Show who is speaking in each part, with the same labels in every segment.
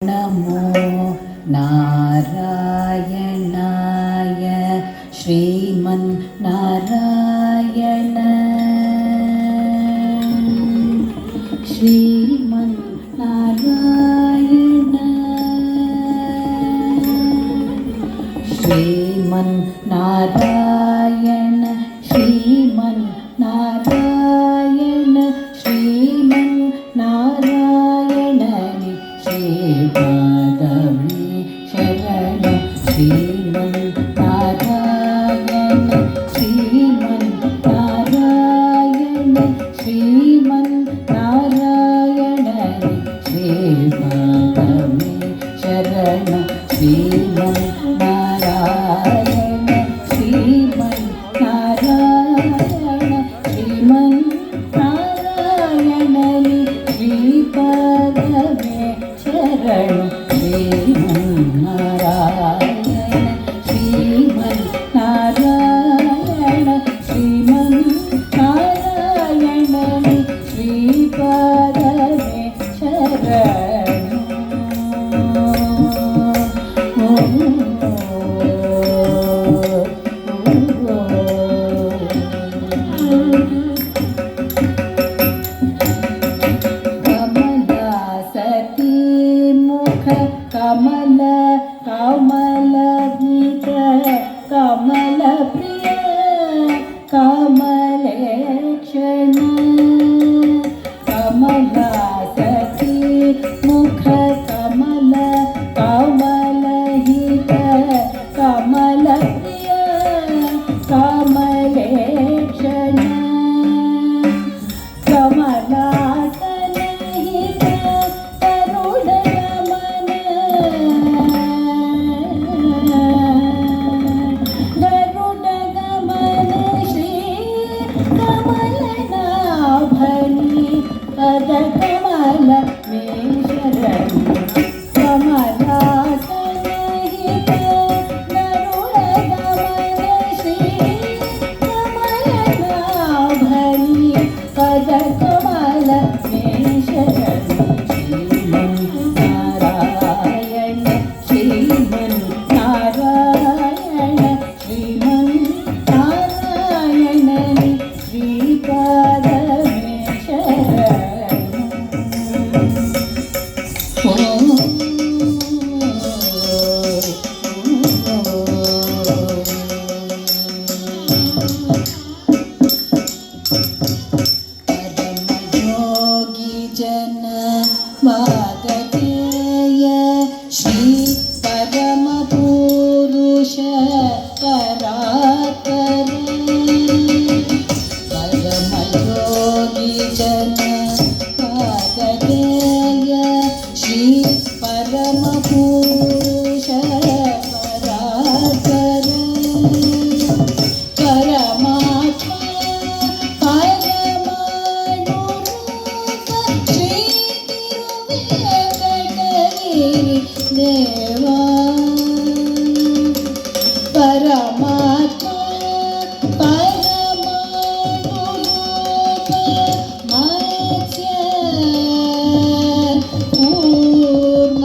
Speaker 1: नमो नारायणाय श्रीमन्नारायण श्रीमन्नारायण श्रीमन्नारायण श्रीमन्नारायण श्रीमन्नारायण श्रीपादमे शरणं श्रीमन्नारायण श्रीमन्नारायण श्रीमन्नारायण श्रीपादमे शरणं श्रीमन्नारायण श्रीमन्नारायण श्रीमन्नारायण श्रीपादमे शरणं श्रीमन्नारायण श्रीमन्नारायण श्रीमन्नारायण श्रीपादमे कमल कमल गीत कमल प्रिय कमलेक्षण कमला सती मुख कमल कमल हित कमल प्रिय कमलेक्षण कमलासन हित कमल में शरण कमलासन हित गरुड़ गमन श्री कमलनाभनि पद कमल में शरण श्रीमन्नारायण श्रीमन्नारायण श्रीमन्नारायण श्रीपादमे जन वागतेय श्री परम पुरुष परात्पर परम योगी जन वागतेय श्री परम पुरुष परात्पर परमात्मा देवा परमात्मा परमानुरूप मत्स्य कूर्म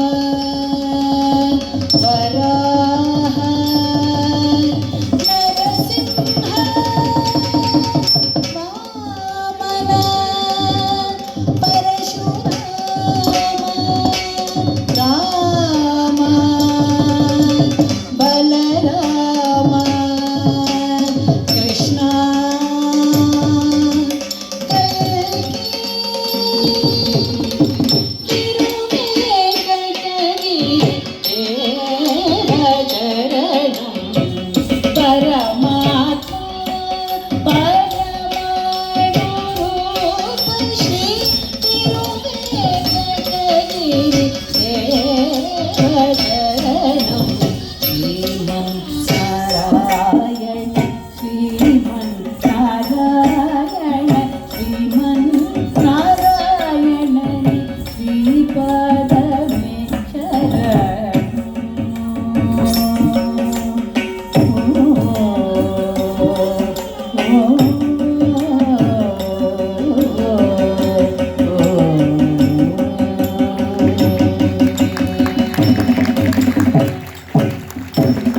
Speaker 1: ಪರಮಾತ್ಮ